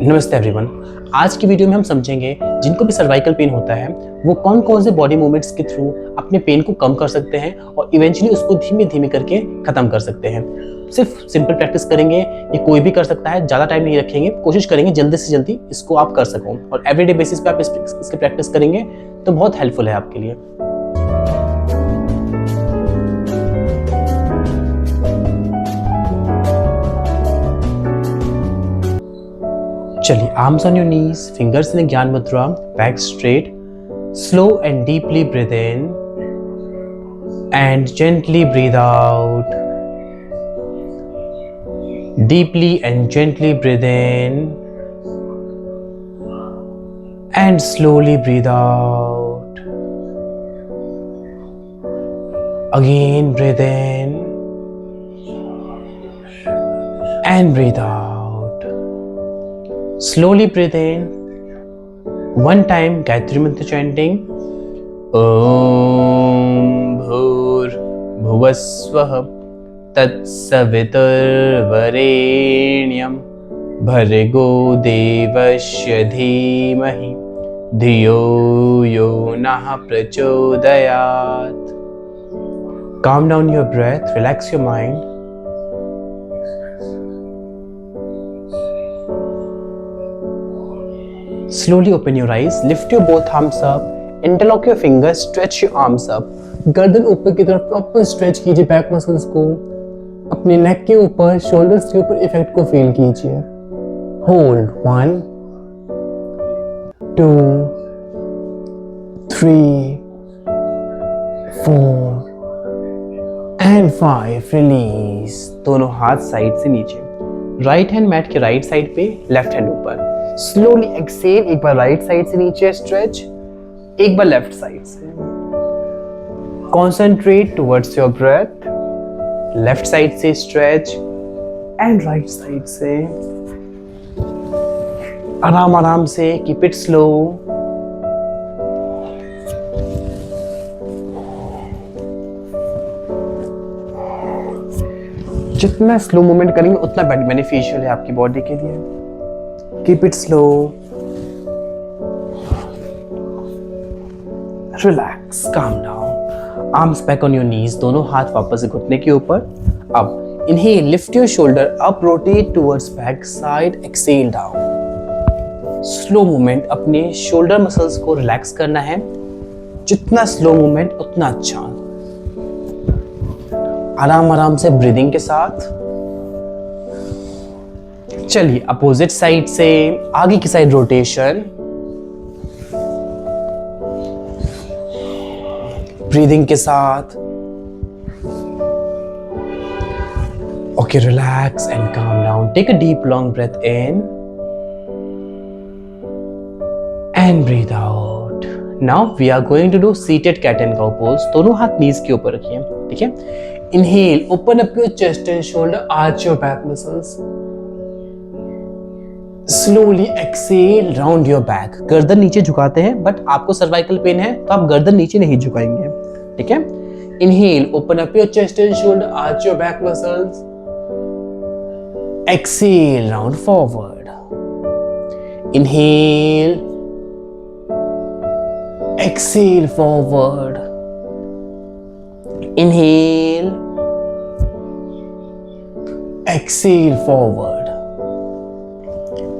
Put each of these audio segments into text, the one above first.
नमस्ते एवरीवन। आज की वीडियो में हम समझेंगे जिनको भी सर्वाइकल पेन होता है वो कौन कौन से बॉडी मूवमेंट्स के थ्रू अपने पेन को कम कर सकते हैं और इवेंचुअली उसको धीमे धीमे करके खत्म कर सकते हैं। सिर्फ सिंपल प्रैक्टिस करेंगे, ये कोई भी कर सकता है, ज़्यादा टाइम नहीं रखेंगे, कोशिश करेंगे जल्दी से जल्दी इसको आप कर सको और एवरीडे बेसिस पे आप इसकी प्रैक्टिस करेंगे तो बहुत हेल्पफुल है आपके लिए। चलिए, arms on your knees, fingers in gyan mudra, back straight, slow and deeply breathe in and gently breathe out, deeply and gently breathe in and slowly breathe out, again breathe in and breathe out. Slowly breathe in. One time, Gayatri Mantra chanting. Om Bhur Bhuvasvah Tatsaviturvarenyam Bhargo Devasya Dhimahi Dhiyo Yo Nah Prachodayat. Calm down your breath, relax your mind. Slowly open your eyes, lift your both arms up, interlock your fingers, stretch your arms up. गर्दन ऊपर की तरफ proper stretch कीजिए back muscles को. अपने नेक के ऊपर, shoulders के ऊपर इफेक्ट को फील कीजिए. Hold 1 2 3 4 and 5. रिलीज. दोनों हाथ साइड से नीचे. राइट हैंड मैट के राइट साइड पे, लेफ्ट हैंड ऊपर. Slowly exhale. एक बार राइट साइड से नीचे स्ट्रेच, एक बार लेफ्ट साइड से. Concentrate towards your breath. Left side से स्ट्रेच एंड राइट साइड से. आराम आराम से, कीप इट स्लो. जितना स्लो मूवमेंट करेंगे उतना बेनिफिशियल है आपकी बॉडी के लिए. Keep it slow. Relax, calm down. Arms back on your knees. दोनों हाथ वापस से घुटने के ऊपर. अब inhale, lift your shoulder up, rotate towards back side, exhale down. Slow movement. अपने shoulder muscles को relax करना है. जितना slow movement उतना अच्छा. आराम आराम से breathing के साथ. चलिए, अपोजिट साइड से आगे की साइड रोटेशन. ब्रीदिंग के साथ. Okay, relax and calm down. Take a deep long breath in and breathe out. Now we are going to do seated cat and cow pose. दोनों हाथ नीज के ऊपर रखिए. ठीक है. Inhale, open up your chest and shoulder, arch your back muscles. Slowly exhale, round your back. गर्दन नीचे झुकाते हैं, बट आपको सर्वाइकल पेन है तो आप गर्दन नीचे नहीं झुकाएंगे. ठीक है. Inhale, open up your chest and shoulder, arch your back muscles. Exhale, round forward. Inhale, exhale forward. Inhale, exhale forward.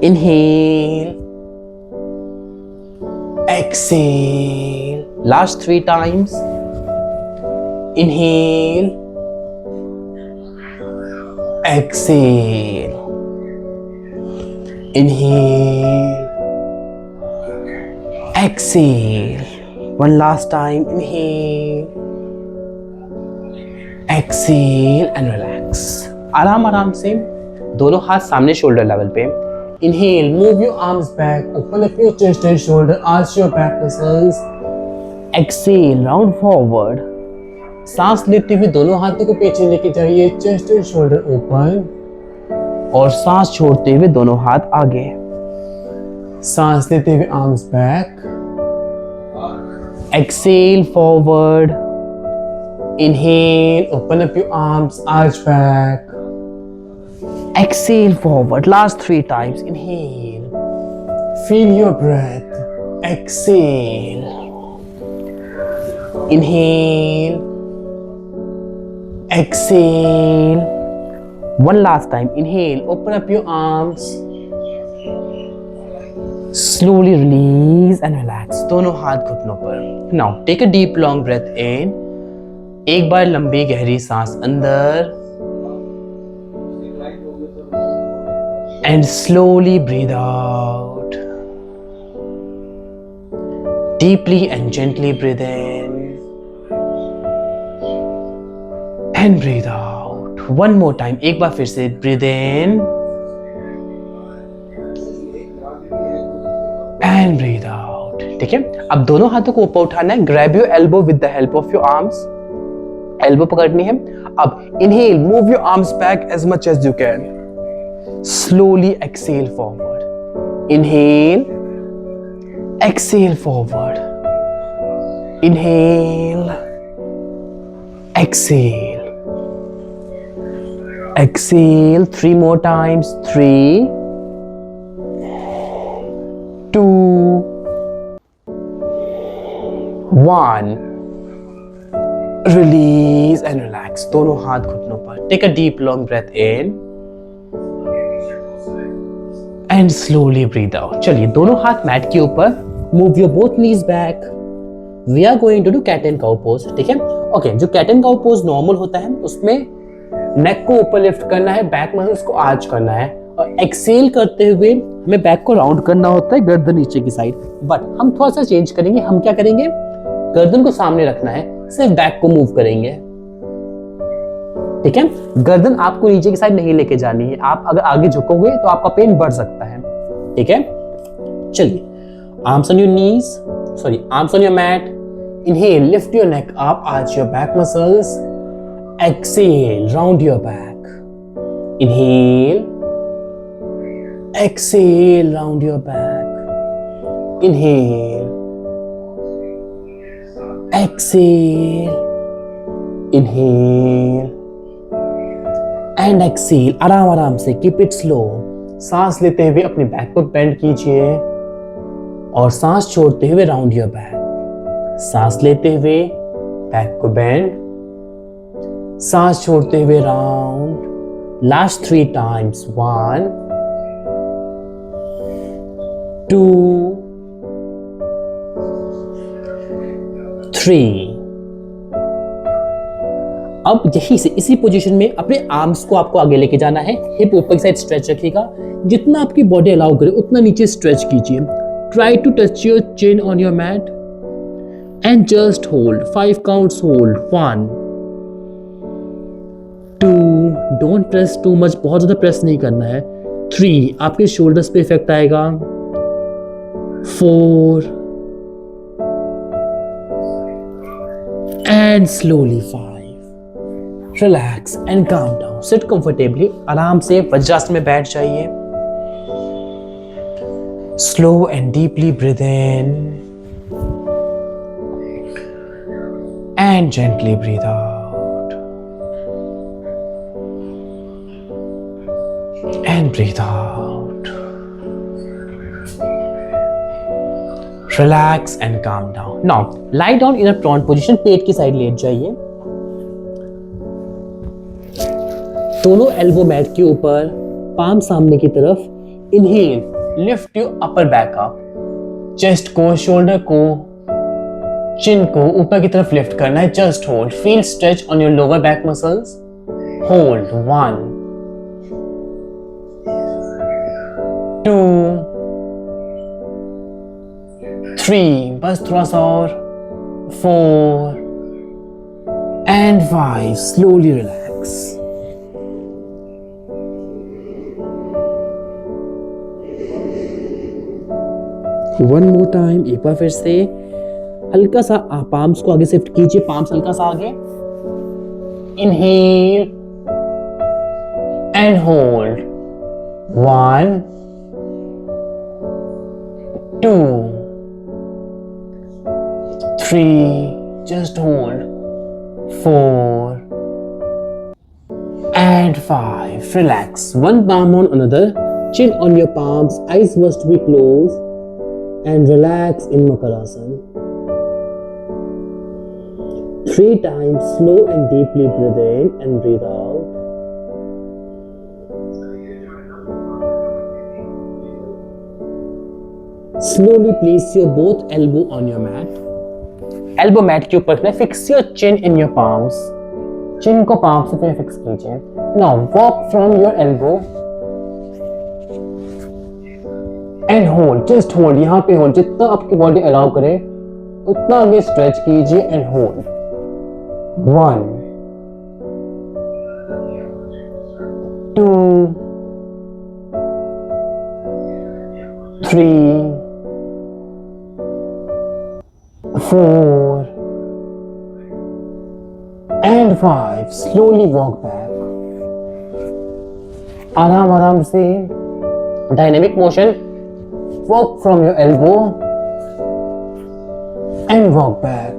Inhale, exhale. Last 3 times. Inhale, exhale. Inhale, exhale. One last time. Inhale, exhale and relax. आराम आराम से दोनों हाथ सामने shoulder level पे. Inhale, move your arms back, open up your chest and shoulder, arch your back muscles. Exhale, round forward. सांस लेते हुए दोनों हाथों को पीछे लेके जाइए, चेस्ट एंड शोल्डर ओपन. और सांस छोड़ते हुए दोनों हाथ आगे. सांस लेते हुए arms back. Exhale forward. Inhale, open up your arms, arch back. Exhale forward. Last 3 times. Inhale. Feel your breath. Exhale. Inhale. Exhale. One last time. Inhale. Open up your arms. Slowly release and relax. दोनों हाथ घुटनों पर. Now take a deep long breath in. एक बार लंबी गहरी सांस अंदर. And slowly breathe out. Deeply and gently breathe in. And breathe out. One more time. एक बार फिर से breathe in. And breathe out. ठीक है. अब दोनों हाथों को ऊपर उठाना है. Grab your elbow with the help of your arms. Elbow पकड़नी है. अब inhale. Move your arms back as much as you can. Slowly exhale forward. Inhale. Exhale forward. Inhale. Exhale. Exhale 3 more times. 3, 2, 1. Release and relax. दोनों हाथ घुटनों पर. Take a deep long breath in. And slowly breathe out. चलिए दोनों हाथ mat के ऊपर. Move your both knees back. We are going to do cat and cow pose. ठीक है. ओके, जो cat and cow pose normal होता है उसमें नेक को ऊपर लिफ्ट करना है, बैक मसल्स को आर्च करना है और एक्सेल करते हुए हमें बैक को राउंड करना होता है, गर्दन नीचे की साइड. बट हम थोड़ा सा चेंज करेंगे. हम क्या करेंगे, गर्दन को सामने रखना है, सिर्फ बैक को मूव करेंगे. ठीक है. गर्दन आपको नीचे की साइड नहीं लेके जानी है. आप अगर आगे झुकोगे तो आपका पेन बढ़ सकता है. ठीक है. चलिए, arms on your knees, sorry arms on your mat. Inhale, lift your neck up, arch your back muscles. Exhale, round your back. Inhale. Exhale, round your back. Inhale. Exhale. Inhale. And exhale. आराम आराम से, keep it slow. सांस लेते हुए अपने back को bend कीजिए और सांस छोड़ते हुए राउंड योर बैक. सांस लेते हुए बैक को बेंड, सांस छोड़ते हुए राउंड. Last 3 times. 1, 2, 3. अब यहीं से इसी पोजीशन में अपने आर्म्स को आपको आगे लेके जाना है. हिप ऊपर की साइड स्ट्रेच रखिएगा. जितना आपकी बॉडी अलाउ करे उतना नीचे स्ट्रेच कीजिए. Try to touch your chin on your mat and just hold. 5 counts. Hold. 1, 2. Don't press too much. बहुत ज़्यादा प्रेस नहीं करना है. 3. आपके शोल्डर्स पे इफेक्ट आएगा. 4 and slowly 5. Relax and calm down. Sit comfortably. आराम से वज्रासन में बैठ जाइए. Slow and deeply breathe in. And gently breathe out. And breathe out. Relax and calm down. Now, lie down in a prone position. पेट की side late जाइए. दोनों elbow mat के ऊपर, पाम सामने की तरफ. Inhale. Lift your upper back up. Chest को, shoulder को, चिन को ऊपर की तरफ लिफ्ट करना है. Just hold. Feel stretch on your lower back muscles. Hold. 1, 2, 3. बस थोड़ा सा और. 4 and 5. Slowly relax. One more time. एक बार फिर से हल्का सा पाम्स को आगे शिफ्ट कीजिए. पाम्स हल्का सा आगे. Inhale and hold. 1, 2, 3. Just hold. 4 and 5. Relax. One palm on another. Chin on your palms. Eyes must be closed. and relax in Makarasana. 3 times, slow and deeply breathe in and breathe out. Slowly place your both elbow on your mat. Elbow mat के ऊपर रखना. Fix your chin in your palms. Chin को palm से फिर fix कीजिए. Now walk from your elbow and hold. Just hold. यहाँ पे hold. जितना आपकी body allow करे उतना आगे stretch कीजिए and hold. 1, 2, 3, 4 and 5. Slowly walk back. आराम आराम से dynamic motion. Walk from your elbow and walk back.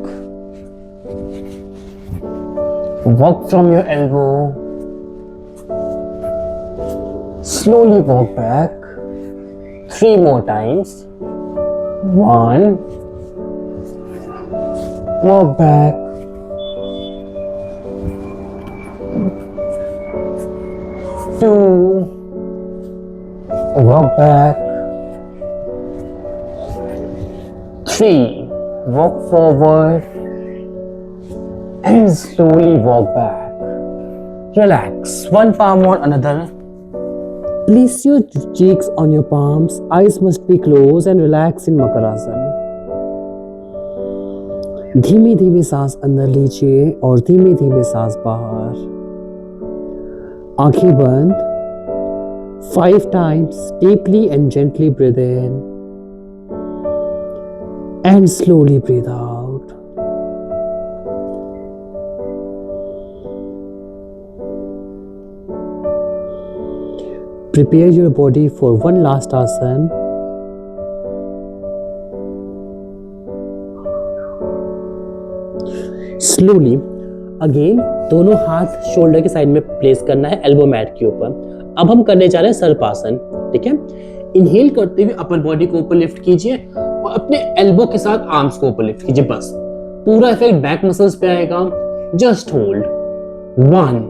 Walk from your elbow. Slowly walk back. 3 more times. 1. Walk back. 2. Walk back. 3. Walk forward and slowly walk back. Relax. One palm on another. Place your cheeks on your palms. Eyes must be closed and relax in Makarasana. धीमे धीमे सांस अंदर लीजिए और धीमे धीमे सांस बाहर. आंखें बंद. 5 times, deeply and gently breathe in and slowly breathe out. Prepare your body for one last asana. Slowly again दोनों हाथ शोल्डर के साइड में प्लेस करना है एल्बो मैट के ऊपर. अब हम करने जा रहे हैं सर्पासन. ठीक है. इनहेल करते हुए अपर बॉडी को ऊपर लिफ्ट कीजिए और अपने एल्बो के साथ आर्म्स को ऊपर लिफ्ट कीजिए. बस पूरा इफेक्ट बैक मसल्स पे आएगा. Just hold. 1,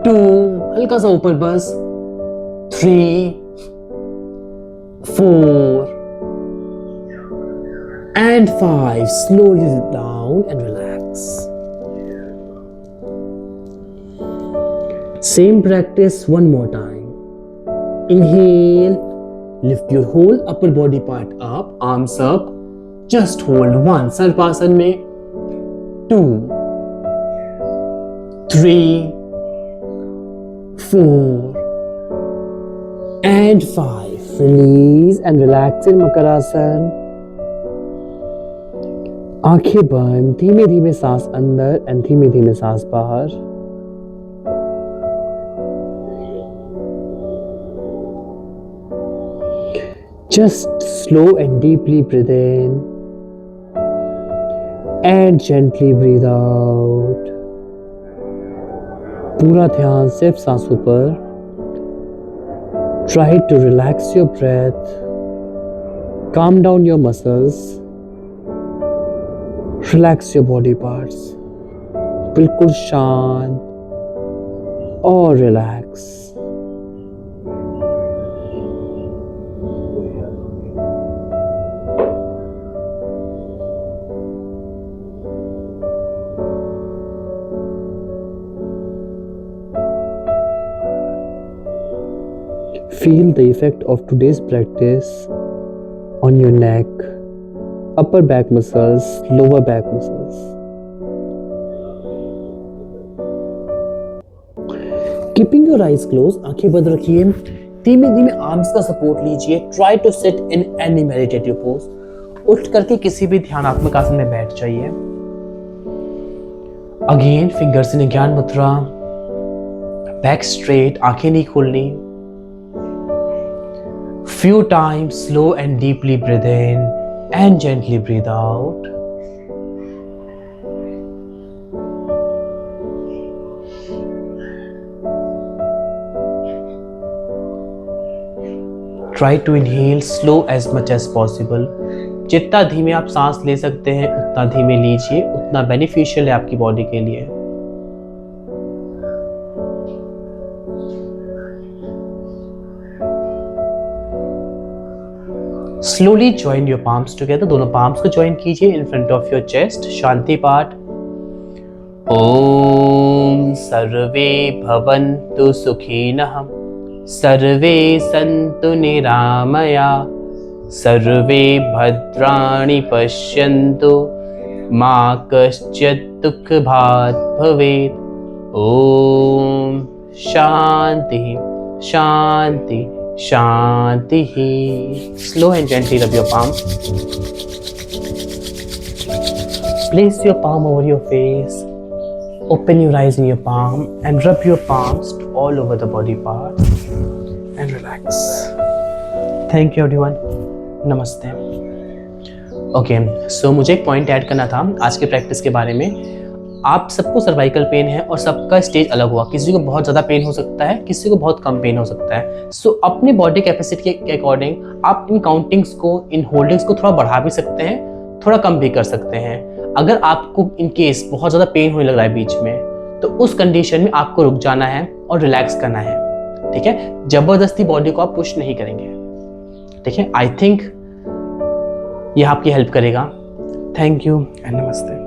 2, हल्का सा ऊपर बस. 3, 4 and 5. Slowly down and relax. Same practice one more time. Inhale, lift your whole upper body part up, arms up. Just hold. 1, Sarpasan में. 2, 3, 4 and 5. Release and relax in Makarasana. आंखें बंद. धीमे धीमे सांस अंदर एंड धीमे धीमे सांस बाहर. Just slow and deeply breathe in and gently breathe out. पूरा ध्यान सिर्फ सांसों पर. Try to relax your breath. Calm down your muscles. Relax your body parts. बिल्कुल शांत और relax. Feel the effect of today's practice on your neck, upper back muscles, lower back muscles. Keeping your eyes closed, आंखें बंद रखिए. धीमे धीमे arms का support लीजिए. Try to sit in any meditative pose. उठ करके किसी भी ध्यानात्मक आसन में बैठ जाइए. Again, fingers in ज्ञान मुद्रा. Back straight, आंखें नहीं खोलनी. Few times, slow and deeply breathe in and gently breathe out. Try to inhale slow as much as possible. जितना धीमे आप सांस ले सकते हैं उतना धीमे लीजिए, उतना बेनिफिशियल है आपकी बॉडी के लिए। Slowly join your palms together, दोनों पाम्स को ज्वाइन कीजिए in front of your chest. शांति पाठ। ओम सर्वे भवन्तु सुखिनः, सर्वे सन्तु निरामया, सर्वे भद्राणि पश्यन्तु, मा कश्चित् दुःखभाग् भवेत्। ओम शांति शांति शांति। Slow and gently rub your palm. Place your palm over your face. Open your eyes in your palm and rub your palms all over the body parts and relax. Thank you everyone. Namaste. Okay, so मुझे एक point add करना था आज के practice के बारे में। आप सबको सर्वाइकल पेन है और सबका स्टेज अलग हुआ, किसी को बहुत ज़्यादा पेन हो सकता है, किसी को बहुत कम पेन हो सकता है। सो अपनी बॉडी कैपेसिटी के अकॉर्डिंग आप इन काउंटिंग्स को, इन होल्डिंग्स को थोड़ा बढ़ा भी सकते हैं, थोड़ा कम भी कर सकते हैं। अगर आपको इन केस बहुत ज़्यादा पेन होने लग रहा है बीच में, तो उस कंडीशन में आपको रुक जाना है और रिलैक्स करना है, ठीक है। ज़बरदस्ती बॉडी को आप पुश नहीं करेंगे, ठीक है। आई थिंक यह आपकी हेल्प करेगा। थैंक यू एंड नमस्ते।